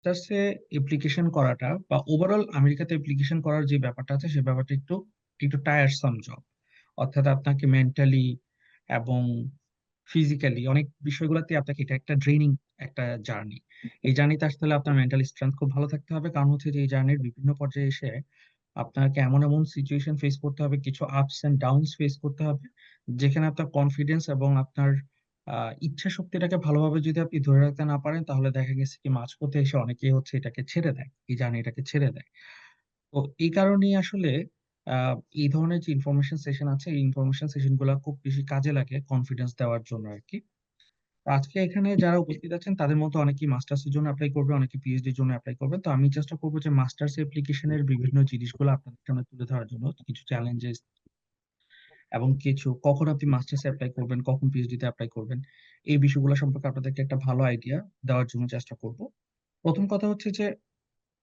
মাস্টার্সে application করাটা বা overall আমেরিকাতে অ্যাপ্লিকেশন করার যে ব্যাপারটা আছে সে ব্যাপারটা একটু একটু টায়ারসাম জব। অর্থাৎ আপনাকে মেন্টালি এবং ফিজিক্যালি অনেক বিষয়গুলোতে আপনাকে এটা একটা ড্রেনিং একটা জার্নি। এই জার্নিতে আসতে হলে আপনার মেন্টাল স্ট্রেংথ খুব ভালো থাকতে হবে, কারণ হচ্ছে যে এই জার্নির বিভিন্ন পর্যায়ে এসে আপনাকে এমন এমন সিচুয়েশন ফেস করতে হবে, কিছু আপস এন্ড ডাউনস ফেস করতে হবে, যেখানে আপনার কনফিডেন্স এবং আপনার ইচ্ছা শক্তিটাকে ভালোভাবে যদি আপনি ধরে রাখতে না পারেন, তাহলে দেখা গেছে কি মাঝপথে এসে অনেকেই হচ্ছে এটাকে ছেড়ে দেয়, এই জার্নিটাকে ছেড়ে দেয়। তো এই কারণেই আসলে আহ এই ধরনের যে ইনফরমেশন সেশন আছে, এই ইনফরমেশন সেশন গুলা খুব বেশি কাজে লাগে কনফিডেন্স দেওয়ার জন্য আর কি। তো আজকে এখানে যারা উপস্থিত আছেন তাদের মধ্যে অনেকেই মাস্টার্স এর জন্য অ্যাপ্লাই করবে, অনেকে পিএইচডি এর জন্য অ্যাপ্লাই করবে। তো আমি চেষ্টা করবো যে মাস্টার্স অ্যাপ্লিকেশনের বিভিন্ন জিনিসগুলো আপনাদের সামনে তুলে ধরার জন্য, কিছু চ্যালেঞ্জেস এবং কিছু কখন আপনি মাস্টার্স অ্যাপ্লাই করবেন, কখন পিএইচডি তে অ্যাপ্লাই করবেন, এই বিষয়গুলো সম্পর্কে আপনাদেরকে একটা ভালো আইডিয়া দেওয়ার জন্য চেষ্টা করব। প্রথম কথা হচ্ছে যে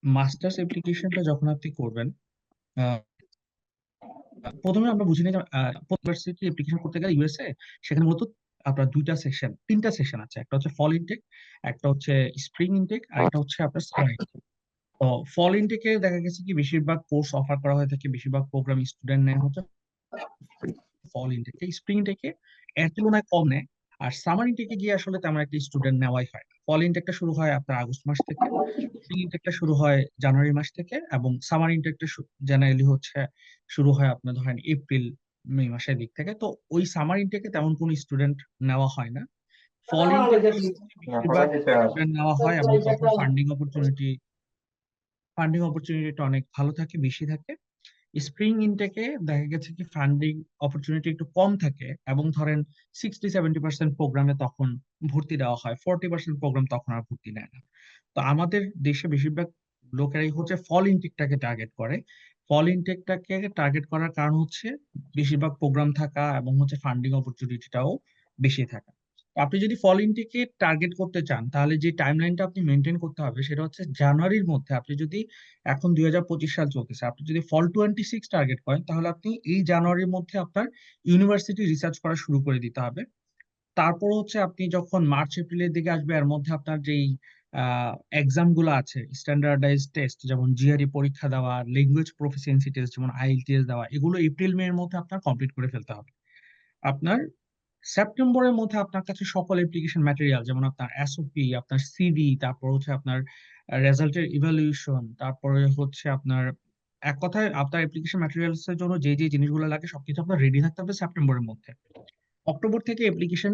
মাস্টার্স অ্যাপ্লিকেশনটা যখন আপনি করবেন, আহ, প্রথমে আমরা বুঝে নিই যে ইউনিভার্সিটি অ্যাপ্লিকেশন করতে গেলে ইউএসএ সেখানে মূলত আপনার তিনটা সেকশন আছে। একটা হচ্ছে ফল ইনটেক, একটা হচ্ছে স্প্রিং ইনটেক, আর একটা হচ্ছে আপনার সামার ইনটেক। তো ফল ইনটেকে দেখা গেছে কি বেশিরভাগ কোর্স অফার করা হয়ে থাকে, বেশিরভাগ প্রোগ্রাম স্টুডেন্ট নেয় হচ্ছে ফল ইনটেকে। স্প্রিং ইনটেকে এর তুলনায় কম নেয়। আর সামার ইনটেকে গিয়ে আসলে তেমন একটা স্টুডেন্ট নেওয়াই হয় না। ফল ইনটেকটা শুরু হয় আপনার আগস্ট মাস থেকে, স্প্রিং ইনটেকটা শুরু হয় জানুয়ারি মাস থেকে, এবং সামার ইনটেকটা জেনারেলি হচ্ছে শুরু হয় আপনার ধরেন এপ্রিল মে মাসের দিক থেকে। তো ওই সামার ইনটেকে তেমন কোনো স্টুডেন্ট নেওয়া হয় না। ফল ইনটেকে বেশিরভাগ স্টুডেন্ট নেওয়া হয়, এবং তখন ফান্ডিং অপরচুনিটিটা অনেক ভালো থাকে, বেশি থাকে। স্প্রিং ইনটেকে দেখা গেছে কি ফান্ডিং অপরচুনিটি একটু কম থাকে, এবং ধরেন 60-70% প্রোগ্রামে তখন ভর্তি দেওয়া হয়, 40% প্রোগ্রাম তখন আর ভর্তি নেয় না। তো আমাদের দেশে বেশিরভাগ লোকেরাই হচ্ছে ফল ইনটেকটাকে টার্গেট করে। ফল ইনটেকটাকে টার্গেট করার কারণ হচ্ছে বেশিরভাগ প্রোগ্রাম থাকা এবং হচ্ছে ফান্ডিং অপরচুনিটিটাও বেশি থাকা। আপনি যদি ফল ইনটেকে টার্গেট করতে চান, তাহলে যে টাইমলাইনটা আপনি মেনটেন করতে হবে সেটা হচ্ছে জানুয়ারির মধ্যে আপনি যদি, এখন 2025 সাল চলতেছে, আপনি যদি ফল 26 টার্গেট করেন, তাহলে আপনি এই জানুয়ারির মধ্যে আপনার ইউনিভার্সিটি রিসার্চ করা শুরু করে দিতে হবে। তারপর হচ্ছে আপনি যখন মার্চ এপ্রিলের দিকে আসবে, এর মধ্যে আপনার যেই এক্সাম গুলো আছে, স্ট্যান্ডার্ডাইজ টেস্ট যেমন জিআরই পরীক্ষা দেওয়া, ল্যাঙ্গুয়েজ প্রফিসিয়েন্সি টেস্ট যেমন আইএলটিএস দেওয়া, এগুলো এপ্রিল মে এর মধ্যে আপনার কমপ্লিট করে ফেলতে হবে। আপনার সেপ্টেম্বরের মধ্যে আপনার কাছে সকল অ্যাপ্লিকেশন ম্যাটেরিয়াল যেমন আপনার এসওপি, আপনার সিভি, তারপর হচ্ছে আপনার রেজাল্টের ইভ্যালুয়েশন, তারপরে হচ্ছে আপনার এক কথায় আপনার অ্যাপ্লিকেশন ম্যাটেরিয়ালস এর জন্য যে যে জিনিসগুলো লাগে সবকিছু আপনার রেডি থাকতে হবে সেপ্টেম্বরের মধ্যে। অক্টোবর থেকে অ্যাপ্লিকেশন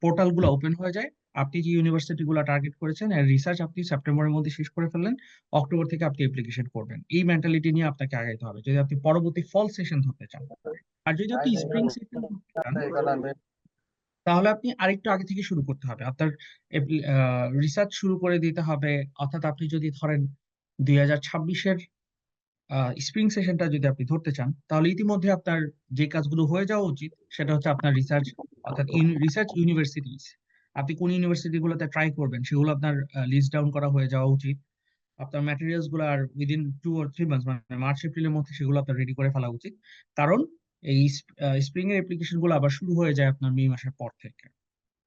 পোর্টাল গুলো ওপেন হয়ে যায়। আপনি যে ইউনিভার্সিটি গুলো টার্গেট করেছেন এর রিসার্চ আপনি সেপ্টেম্বরের মধ্যে শেষ করে ফেললেন, অক্টোবর থেকে আপনি অ্যাপ্লিকেশন করবেন। এই মেন্টালিটি নিয়ে আপনাকে আগাইতে হবে যদি আপনি পরবর্তী ফল সেশন ধরতে চান। আর যদি আপনি স্প্রিং সেশন ধরতে চান, তাহলে আপনি আরেকটু আগে থেকে শুরু করতে হবে। আপনার রিসার্চ শুরু করে দিতে হবে। অর্থাৎ আপনি যদি ধরেন 2026-এর স্প্রিং সেশনটা যদি আপনি ধরতে চান, তাহলে ইতিমধ্যে আপনার যে কাজগুলো হয়ে যাওয়া উচিত সেটা হচ্ছে আপনার রিসার্চ, অর্থাৎ রিসার্চ ইউনিভার্সিটিজ, আপনি কোন ইউনিভার্সিটি গুলোতে ট্রাই করবেন সেগুলো আপনার লিস্ট ডাউন করা হয়ে যাওয়া উচিত। আপনার ম্যাটেরিয়ালস গুলো আর উইদিন 2 or 3 মান্থস, মানে মার্চ এপ্রিলের মধ্যে সেগুলো আপনার রেডি করে ফেলা উচিত। কারণ এই স্প্রিং এর অ্যাপ্লিকেশন গুলো আবার শুরু হয়ে যায় আপনার মে মাসের পর থেকে।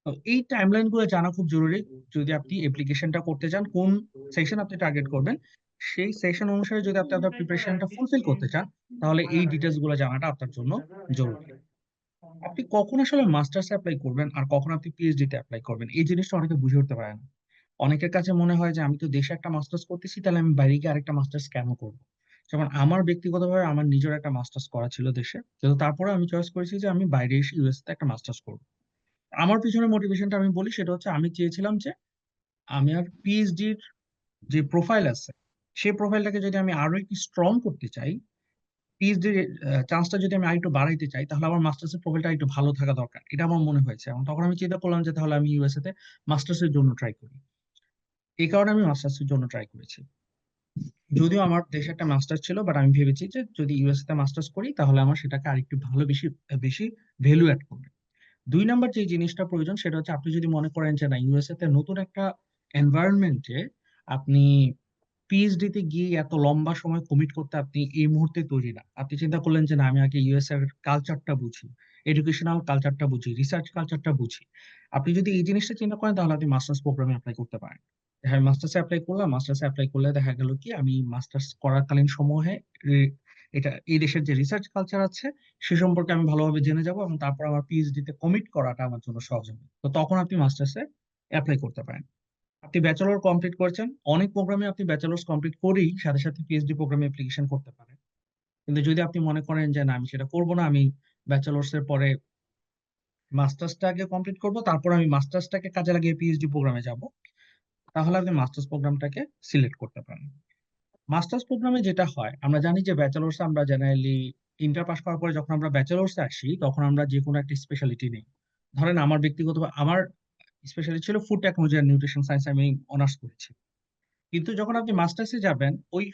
তো এই টাইমলাইন গুলো জানা খুব জরুরি। যদি আপনি অ্যাপ্লিকেশনটা করতে চান, কোন সেকশন আপনি টার্গেট করবেন, সেই সেকশন অনুসারে যদি আপনি আপনার প্রিপারেশনটা ফুলফিল করতে চান, তাহলে এই ডিটেলস গুলো জানাটা আপনার জন্য জরুরি। আপনি কখন আসলে মাস্টার্স অ্যাপ্লাই করবেন আর কখন আপনি পিএইচডি তে অ্যাপ্লাই করবেন, এই জিনিসটা অনেকে বুঝে উঠতে পারে না। অনেকের কাছে মনে হয় যে আমি তো দেশে একটা মাস্টার্স করতেছি, তাহলে আমি বাইরে গিয়ে আরেকটা মাস্টার্স কেন করবো। যেমন আমার ব্যক্তিগতভাবে আমার নিজের একটা মাস্টার্স করা ছিল দেশে, কিন্তু তারপরে আমি চয়েস করেছি যে আমি বাইরে এসে ইউএস তে একটা মাস্টার্স করবো। আমার পিছনে মোটিভেশনটা আমি বলি, সেটা হচ্ছে আমি চেয়েছিলাম যে আমি আর পিএইচডির যে প্রোফাইল আছে সেই প্রোফাইলটাকে যদি আমি আরো একটু স্ট্রং করতে চাই, পিএইচডির চান্সটা যদি আমি আরেকটু বাড়াইতে চাই, তাহলে আমার মাস্টার্সের প্রোফাইলটা একটু ভালো থাকা দরকার, এটা আমার মনে হয়েছে। এবং তখন আমি চিন্তা করলাম যে তাহলে আমি ইউএসএ তে মাস্টার্সের জন্য ট্রাই করি। এই কারণে আমি মাস্টার্সের জন্য ট্রাই করেছি। যদিও আমার দেশে একটা মাস্টার্স ছিল, বাট আমি ভেবেছি যে যদি ইউএসএ তে মাস্টার্স করি তাহলে আমার সেটাকে আরেকটু ভালো, বেশি বেশি ভ্যালু অ্যাড করবে। 2 নাম্বার যে জিনিসটা প্রয়োজন সেটা হচ্ছে আপনি যদি মনে করেন যে না, ইউএসএ তে নতুন একটা এনভায়রনমেন্টে আপনি পিএইচডি তে গিয়ে এত লম্বা সময় কমিট করতে আপনি এই মুহূর্তে তৈরি না, আপনি চিন্তা করলেন যে না আমি আগে ইউএস এর কালচারটা বুঝি, এডুকেশনাল কালচারটা বুঝি, রিসার্চ কালচারটা বুঝি। আপনি যদি এই জিনিসটা চিন্তা করেন তাহলে আপনি মাস্টার্স প্রোগ্রামে অ্যাপ্লাই করতে পারেন। হ্যাঁ, মাস্টার্সে অ্যাপ্লাই করলাম। মাস্টার্সে অ্যাপ্লাই করলে দেখা গেল কি আমি মাস্টার্স করাকালীন সময়ে এটা এই দেশের যে রিসার্চ কালচার আছে সে সম্পর্কে আমি ভালোভাবে জেনে যাব, এবং তারপর আমার পিএইচডি তে কমিট করাটা আমার জন্য সহজ হবে। তো তখন আপনি মাস্টার্সে অ্যাপ্লাই করতে পারেন। আপনি ব্যাচেলর কমপ্লিট করেছেন, অনেক প্রোগ্রামে আপনি ব্যাচেলর্স কমপ্লিট করেই সাথে সাথে পিএইচডি প্রোগ্রামে অ্যাপ্লিকেশন করতে পারেন। কিন্তু যদি আপনি মনে করেন যে না আমি সেটা করব না, আমি ব্যাচেলর্স এর পরে মাস্টার্সটা আগে কমপ্লিট করব, তারপর আমি মাস্টার্সটাকে কাজে লাগিয়ে পিএইচডি প্রোগ্রামে যাব, তাহলে আপনি মাস্টার্স প্রোগ্রামটাকে সিলেক্ট করতে পারেন। মাস্টার্স প্রোগ্রামে যেটা হয়, আমরা জানি যে ব্যাচেলর্স আমরা জেনারেলি ইন্টার পাস করার পরে যখন আমরা ব্যাচেলর্সে আসি তখন আমরা যে কোনো একটা স্পেশালিটি নেই। ধরেন আমার ব্যক্তিগত আমার স্পেশালিটি ছিল ফুড টেকনোলজি আর নিউট্রিশন সায়েন্স, আমি অনার্স করেছি। কিন্তু যখন আপনি মাস্টার্সে যাবেন, ওই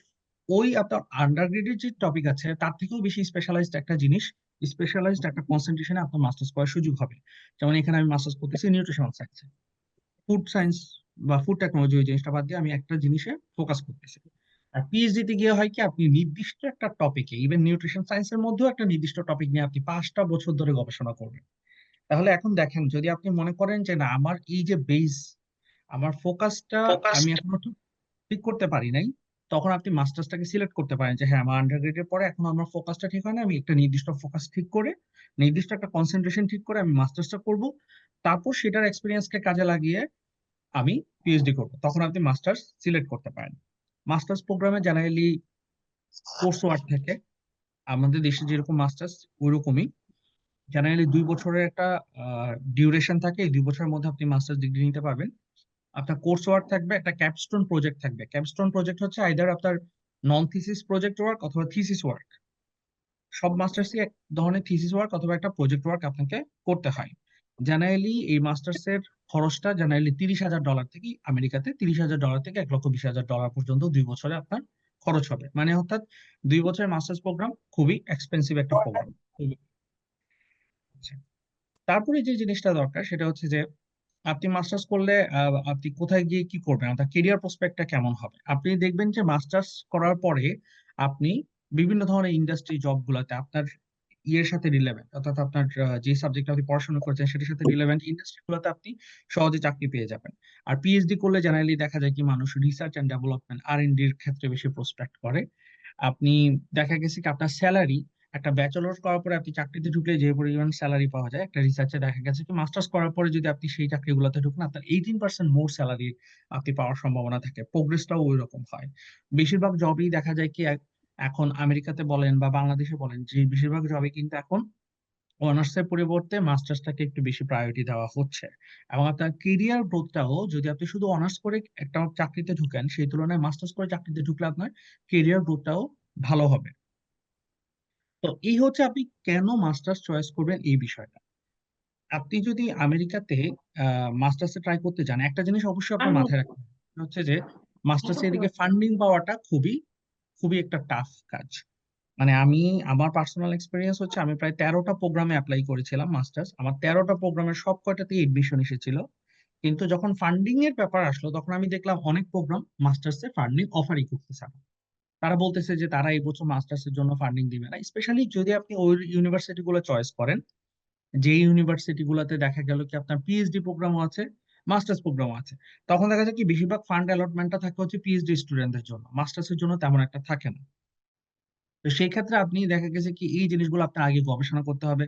ওই আপনার আন্ডারগ্রেডের যে টপিক আছে তার থেকেও বেশি স্পেশালাইজড একটা জিনিস, স্পেশালাইজড একটা কনসেন্ট্রেশনে আপনার মাস্টার্স করার সুযোগ হবে। যেমন এখানে আমি মাস্টার্স করতেছি নিউট্রিশনাল সায়েন্সে, ফুড সায়েন্স বা ফুড টেকনোলজি ওই জিনিসটা বাদ দিয়ে আমি একটা জিনিসে ফোকাস করতেছি। আর পিএইচডি তে গিয়ে হয় কি আপনি নির্দিষ্ট একটা টপিকে, ইভেন নিউট্রিশন সায়েন্সের মধ্যেও একটা নির্দিষ্ট টপিক নিয়ে আপনি 5টা বছর ধরে গবেষণা করবেন। তাহলে এখন দেখেন, যদি আপনি মনে করেন যে না আমার এই যে বেস, আমার ফোকাসটা ফোকাস। আমি এখনো ঠিক করতে পারি নাই, তখন আপনি মাস্টার্সটাকে সিলেক্ট করতে পারেন যে হ্যাঁ আমার আন্ডারগ্রেডের পরে এখন আমার ফোকাসটা ঠিক হয় না, আমি একটা নির্দিষ্ট ফোকাস ঠিক করে, নির্দিষ্ট একটা কনসেন্ট্রেশন ঠিক করে আমি মাস্টার্সটা করব, তারপর সেটার এক্সপিরিয়েন্সকে কাজে লাগিয়ে আমি পিএইচডি করব, তখন আপনি মাস্টার্স সিলেক্ট করতে পারেন। মাস্টার্স প্রোগ্রামে জেনারেলি কোর্স ওয়ার্ক থাকে, আমাদের দেশে যেরকম মাস্টার্স ওইরকমই। জেনারেলি 2 বছরের একটা ডিউরেশন থাকে, এই 2 বছরের মধ্যে আপনি মাস্টার্স ডিগ্রি নিতে পারবেন। আপনার কোর্স ওয়ার্ক থাকবে, একটা ক্যাপস্টোন প্রজেক্ট থাকবে। ক্যাপস্টোন প্রজেক্ট হচ্ছে আইদার আপনার নন থিসিস প্রজেক্ট ওয়ার্ক অথবা থিসিস ওয়ার্ক। সব মাস্টার্সই এক ধরনের থিসিস ওয়ার্ক অথবা একটা প্রজেক্ট ওয়ার্ক আপনাকে করতে হয়। জেনারেলি এই মাস্টার্স এর খরচটা জেনারেলি $30,000 থেকে, আমেরিকাতে $30,000 থেকে $1,20,000 পর্যন্ত 2 বছরে আপনার খরচ হবে। মানে অর্থাৎ 2 বছরের মাস্টার্স প্রোগ্রাম খুবই এক্সপেন্সিভ একটা প্রোগ্রাম। তারপরে যে জিনিসটা দরকার সেটা হচ্ছে যে আপনি মাস্টার্স করলে আপনি কোথায় গিয়ে কি করবেন, আপনার কেরিয়ার প্রসপেক্টটা কেমন হবে। আপনি দেখবেন যে মাস্টার্স করার পরে আপনি বিভিন্ন ধরনের ইন্ডাস্ট্রি জব গুলাতে আপনার ইয়ের সাথে রিলেভেন্ট, অর্থাৎ আপনার যে সাবজেক্ট আপনি পড়াশোনা করেছেন সেটার সাথে রিলেভেন্ট ইন্ডাস্ট্রি গুলোতে আপনি সহজে চাকরি পেয়ে যাবেন। আর পিএইচডি করলে জেনারেলি দেখা যায় কি মানুষ রিসার্চ এন্ড ডেভেলপমেন্ট R&D এর ক্ষেত্রে বেশি প্রসপেক্ট করে। আপনি দেখা গেছে কি আপনার স্যালারি, একটা ব্যাচেলর করার পরে আপনি চাকরিতে ঢুকলে যে পরিমাণ স্যালারি পাওয়া যায়, একটা রিসার্চে দেখা গেছে কি মাস্টার্স করার পরে যদি আপনি সেই চাকরিগুলোতে ঢুকেন আপনার 18% মোর স্যালারি আপনি পাওয়ার সম্ভাবনা থাকে, প্রোগ্রেসটাও ওই রকম হয়। বেশিরভাগ জবই দেখা যায় কি এখন আমেরিকাতে বলেন বা বাংলাদেশে বলেন, যে বেশিরভাগ জবে কিন্তু এখন অনার্স এর পরিবর্তে মাস্টার্সটাকে একটু বেশি প্রায়োরিটি দেওয়া হচ্ছে। এবং আপনার কেরিয়ার গ্রোথটাও, যদি আপনি শুধু অনার্স করে একটা চাকরিতে ঢুকেন সেই তুলনায় মাস্টার্স করে চাকরিতে ঢুকলে আপনার কেরিয়ার গ্রোথটাও ভালো হবে। তো এই হচ্ছে আপনি কেন মাস্টার্স চয়েস করবেন এই বিষয়টা। আপনি যদি আমেরিকাতে মাস্টার্সে ট্রাই করতে যান, একটা জিনিস অবশ্যই আপনার মাথায় রাখতে হবে, সেটা হচ্ছে যে মাস্টার্সে এদিকে ফান্ডিং পাওয়াটা খুবই খুবই একটা টাফ কাজ। মানে আমি, আমার পার্সোনাল এক্সপিরিয়েন্স হচ্ছে আমি প্রায় 13টা প্রোগ্রামে অ্যাপ্লাই করেছিলাম মাস্টার্স, আমার 13টা প্রোগ্রামের সব কয়টাতেই এডমিশন এসেছিল। কিন্তু যখন ফান্ডিং এর ব্যাপার আসলো তখন আমি দেখলাম অনেক প্রোগ্রাম মাস্টার্সে ফান্ডিং অফারই করতেছে না। তারা বলতেছে যে তারা এই বছর মাস্টার্স এর জন্য ফান্ডিং দিবে না, স্পেশালি যদি আপনি ওই ইউনিভার্সিটি গুলো চয়েস করেন, যে ইউনিভার্সিটি গুলাতে দেখা গেল কি আপনার পিএইচডি প্রোগ্রামও আছে, মাস্টার্স প্রোগ্রামও আছে, তখন দেখা যায় কি বেশিরভাগ ফান্ড অ্যালটমেন্টটা থাকে হচ্ছে পিএইচডি স্টুডেন্টদের জন্য, মাস্টার্স এর জন্য তেমন একটা থাকে না। তো সেই ক্ষেত্রে আপনি দেখা গেছে কি এই জিনিসগুলো আপনার আগে গবেষণা করতে হবে।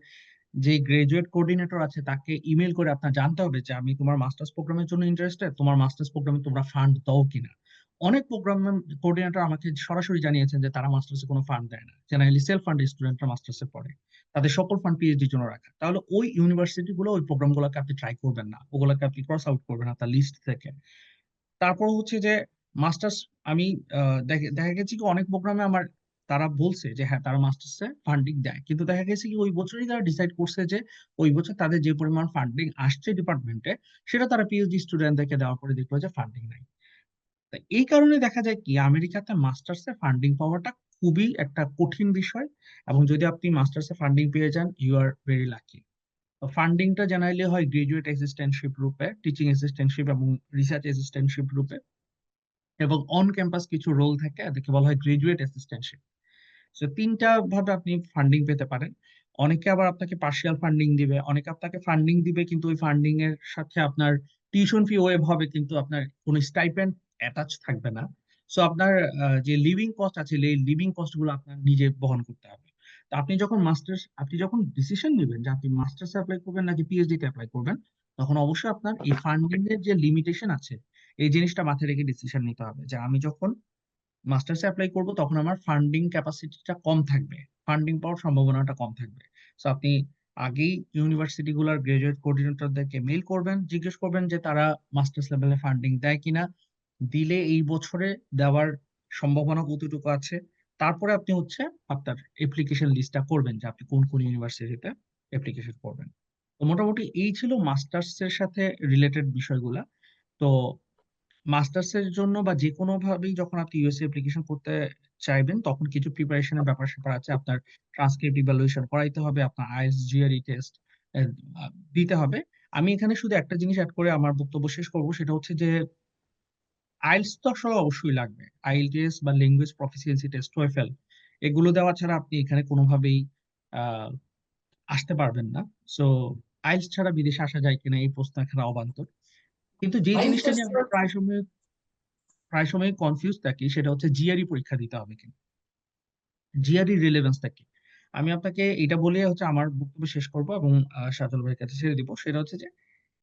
যে গ্রাজুয়েট কোঅর্ডিনেটর আছে তাকে ইমেল করে আপনার জানতে হবে যে আমি তোমার মাস্টার্স প্রোগ্রামের জন্য ইন্টারেস্টেড, তোমার মাস্টার্স প্রোগ্রামে তোমরা ফান্ড দাও কিনা। অনেক প্রোগ্রাম কোঅর্ডিনেটর আমাকে সরাসরি জানিয়েছেন যে তারা মাস্টার্সে কোনো ফান্ড দেয় না, জেনারেলি সেলফ ফান্ড স্টুডেন্টরা মাস্টার্সে পড়ে, তাদের সকল ফান্ড পিএইচডির জন্য রাখা। তাহলে ওই ইউনিভার্সিটি গুলো ওই প্রোগ্রাম গুলোকে আপনি ট্রাই করবেন না, ওগুলোকে আপনি ক্রস আউট করবেন আপনার লিস্ট থেকে। তারপর হচ্ছে যে মাস্টার্স, আমি দেখা গেছে কি অনেক প্রোগ্রামে আমার, তারা বলছে যে হ্যাঁ তারা মাস্টার্সে ফান্ডিং দেয়, কিন্তু দেখা গেছে কি ওই বছরই তারা ডিসাইড করছে যে ওই বছর তাদের যে পরিমাণ ফান্ডিং আসছে ডিপার্টমেন্টে সেটা তারা পিএইচডি স্টুডেন্টদেরকে দেওয়ার পরে দেখলো যে ফান্ডিং নাই। তো এই কারণে দেখা যায় কি আমেরিকাতে মাস্টার্সে ফান্ডিং পাওয়াটা খুবই একটা কঠিন বিষয়। এবং যদি আপনি মাস্টার্সে ফান্ডিং পেয়ে যান ইউ আর ভেরি লাকি। ফান্ডিংটা জেনারেলি হয় গ্রাজুয়েট অ্যাসিস্ট্যান্টশিপ রূপে, টিচিং অ্যাসিস্ট্যান্টশিপ এবং রিসার্চ অ্যাসিস্ট্যান্টশিপ রূপে, এবং অন ক্যাম্পাস কিছু রোল থাকে যাদেরকে বলা হয় গ্রাজুয়েট অ্যাসিস্ট্যান্টশিপ। তো 3টা ভাবে আপনি ফান্ডিং পেতে পারেন। অনেকে আবার আপনাকে পার্শিয়াল ফান্ডিং দিবে, অনেকে আপনাকে ফান্ডিং দিবে কিন্তু ওই ফান্ডিং এর সাথে আপনার টিউশন ফি ওয়েভ হবে, কিন্তু আপনার কোনো স্টাইপেন্ড অ্যাটাচ থাকবে না। সো আপনার যে লিভিং কস্ট আছে, এই লিভিং কস্ট গুলো আপনার নিজে বহন করতে হবে। তো আপনি যখন ডিসিশন নেবেন যে আপনি মাস্টার্স অ্যাপ্লাই করবেন নাকি পিএইচডি তে অ্যাপ্লাই করবেন, তখন অবশ্যই আপনার এই ফান্ডিং এর যে লিমিটেশন আছে, এই জিনিসটা মাথায় রেখে ডিসিশন নিতে হবে যে আমি যখন মাস্টার্সে অ্যাপ্লাই করব তখন আমার ফান্ডিং ক্যাপাসিটিটা কম থাকবে, ফান্ডিং পাওয়ার সম্ভাবনাটা কম থাকবে। সো আপনি আগেই ইউনিভার্সিটি গুলার গ্রাজুয়েট কোঅর্ডিনেটরদেরকে মেইল করবেন, জিজ্ঞেস করবেন যে তারা মাস্টার্স লেভেলে ফান্ডিং দেয় কিনা, দিলে এই বছরে দেওয়ার সম্ভাবনা কতটুকু আছে। তারপরে আপনি হচ্ছে আপনার অ্যাপ্লিকেশন লিস্টটা করবেন যে আপনি কোন কোন ইউনিভার্সিটিতে অ্যাপ্লিকেশন করবেন। তো মোটামুটি এই ছিল মাস্টার্স এর সাথে রিলেটেড বিষয়গুলা। তো মাস্টার্স এর জন্য বা যে কোনো ভাবেই যখন আপনি ইউএসএ অ্যাপ্লিকেশন করতে চাইবেন, তখন কিছু প্রিপারেশনের ব্যাপার স্যাপার আছে। আপনার ট্রান্সক্রিপ্ট ইভ্যালুয়েশন করাইতে হবে, আপনার আইএলটিএস জিআরই টেস্ট দিতে হবে। আমি এখানে শুধু একটা জিনিস অ্যাড করে আমার বক্তব্য শেষ করব, সেটা হচ্ছে যে আইএলটিএস তো আসলে অবশ্যই লাগবে। আইএলটিএস বা ল্যাঙ্গুয়েজ প্রফিসিয়েন্সি টেস্ট, টোয়েফেল, এগুলো দেওয়া ছাড়া আপনি এখানে কোনোভাবেই আহ আসতে পারবেন না। সো আইএলটিএস ছাড়া বিদেশে আসা যায় কিনা এই প্রশ্ন এখানে অবান্তর। কিন্তু যে জিনিসটা নিয়ে আমরা প্রায় সময় কনফিউজ থাকি, সেটা হচ্ছে জিআরই পরীক্ষা দিতে হবে কিনা, জিআরই রিলেভেন্সটা কি। আমি আপনাকে এটা বলে হচ্ছে আমার বক্তব্য শেষ করব এবং শাহজাল ভাইয়ের কাছে ছেড়ে দিব। সেটা হচ্ছে যে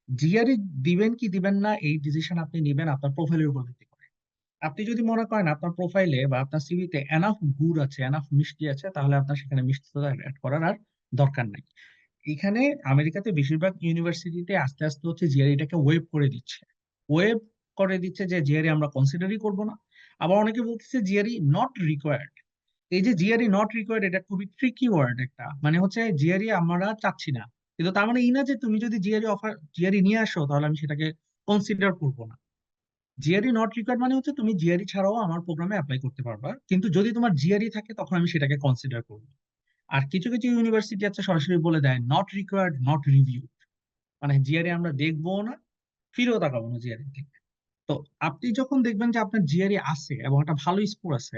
জিআরই দিবেন কি দিবেন না, এই ডিসিশন আপনি নেবেন আপনার প্রোফাইলের উপর ভিত্তি করে। আপনি যদি মনে করেন আপনার প্রোফাইলে বা আপনার সিভিতে এনাফ গুড় আছে, এনাফ মিষ্টি আছে, তাহলে আপনার সেখানে মিষ্টিটা অ্যাড করার আর দরকার নাই। এখানে আমেরিকাতে বেশিরভাগ ইউনিভার্সিটিতে আস্তে আস্তে হচ্ছে জিআরইটাকে ওয়েব করে দিচ্ছে, ওয়েব করে দিচ্ছে যে জিআরই আমরা কনসিডারই করব না। আবার অনেকে বলতেছে জিআরই নট রিকোয়ার্ড। এই যে জিআরই নট রিকোয়ার্ড, এটা খুবই ট্রিকি ওয়ার্ড একটা, মানে হচ্ছে জিআরই আমরা চাচ্ছি না, কিন্তু তার মানে এই না যে তুমি যদি জিআরই নিয়ে আসো তাহলে আমি সেটাকে কনসিডার করবো না। জিআরই নট রিকোয়ার্ড মানে হচ্ছে তুমি জিআরই ছাড়াও আমার প্রোগ্রামে অ্যাপ্লাই করতে পারবা, কিন্তু যদি তোমার জিআরই থাকে তখন আমি সেটাকে কনসিডার করবো। আর কিছু কিছু ইউনিভার্সিটি আছে সরাসরি বলে দেয় নট রিকোয়ার্ড, নট রিভিউ, মানে জিআরই আমরা দেখবো না, ফিরেও তাকাবো না জিআরই থেকে। তো আপনি যখন দেখবেন যে আপনার জিআরই আছে এবং একটা ভালো স্কোর আছে,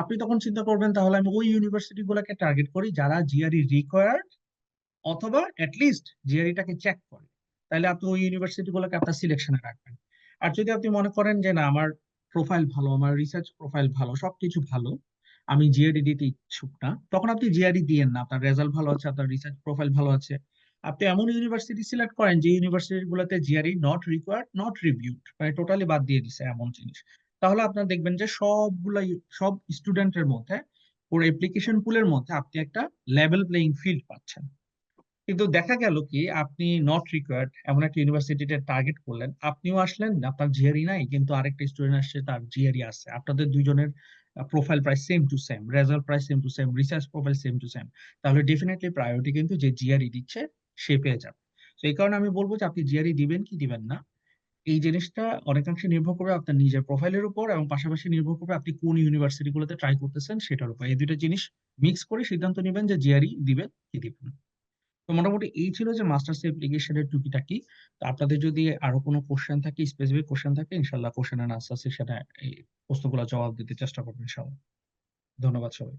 আপনি তখন চিন্তা করবেন তাহলে আমি ওই ইউনিভার্সিটি গুলোকে টার্গেট করি যারা জিআরই রিকোয়ার্ড অথবা অ্যাটলিস্ট জিআরইটাকে চেক করে। তাহলে আপনি ওই ইউনিভার্সিটি গুলোকে আপনার সিলেকশনে রাখবেন। আর যদি আপনি মনে করেন যে না, আমার প্রোফাইল ভালো, আমার রিসার্চ প্রোফাইল ভালো, সবকিছু ভালো, আমি জিআরই দিতে ইচ্ছুক না, তখন আপনি জিআরই দিয়েন না। আপনার রেজাল্ট ভালো আছে, আপনার রিসার্চ প্রোফাইল ভালো আছে, আপনি এমন ইউনিভার্সিটি সিলেক্ট করেন যে ইউনিভার্সিটি গুলোতে GRE not required, not reviewed, মানে টোটালি বাদ দিয়ে দিছে এমন জিনিস। তাহলে আপনার দেখবেন যে সব স্টুডেন্টের মধ্যে, পুরো অ্যাপ্লিকেশন পুলের মধ্যে আপনি একটা লেভেল প্লেইং ফিল্ড পাচ্ছেন। কিন্তু দেখা গেল কি আপনি নট রিকোয়ার্ড এমন একটা ইউনিভার্সিটিতে টার্গেট করলেন, আপনিও আসলেন, আপনার জিআরই নাই, কিন্তু আরেকটা স্টুডেন্ট আসছে তার জিআরই আছে, আপনাদের দুইজনের প্রোফাইল প্রায় সেম টু সেম, রেজাল্ট প্রায় same to same, research profile same to same, তাহলে ডেফিনেটলি প্রায়োরিটি কিন্তু যে জিআরই দিচ্ছে সে পেয়ে যাবে। তো এই কারণে আমি বলবো যে আপনি জিআরই দিবেন কি দিবেন না, এই জিনিসটা অনেকাংশে নির্ভর করবে আপনার নিজের প্রোফাইলের উপর, এবং পাশাপাশি নির্ভর করবে আপনি কোন ইউনিভার্সিটি গুলোতে ট্রাই করতেছেন সেটার উপর। এই দুটো জিনিস মিক্স করে সিদ্ধান্ত নেবেন যে জিআরই দিবেন কি দিবেন না। তো মোটামুটি এই ছিল যে মাস্টার্স অ্যাপ্লিকেশনের টুকিটাকি। তো আপনাদের যদি আরো কোনো কোশ্চেন থাকে, স্পেসিফিক কোশ্চেন থাকে, ইনশাল্লাহ কোশ্চেন এন্ড আনসার সেশনে এই প্রশ্নগুলো জবাব দিতে চেষ্টা করবেন ইনশাল্লাহ। ধন্যবাদ সবাই।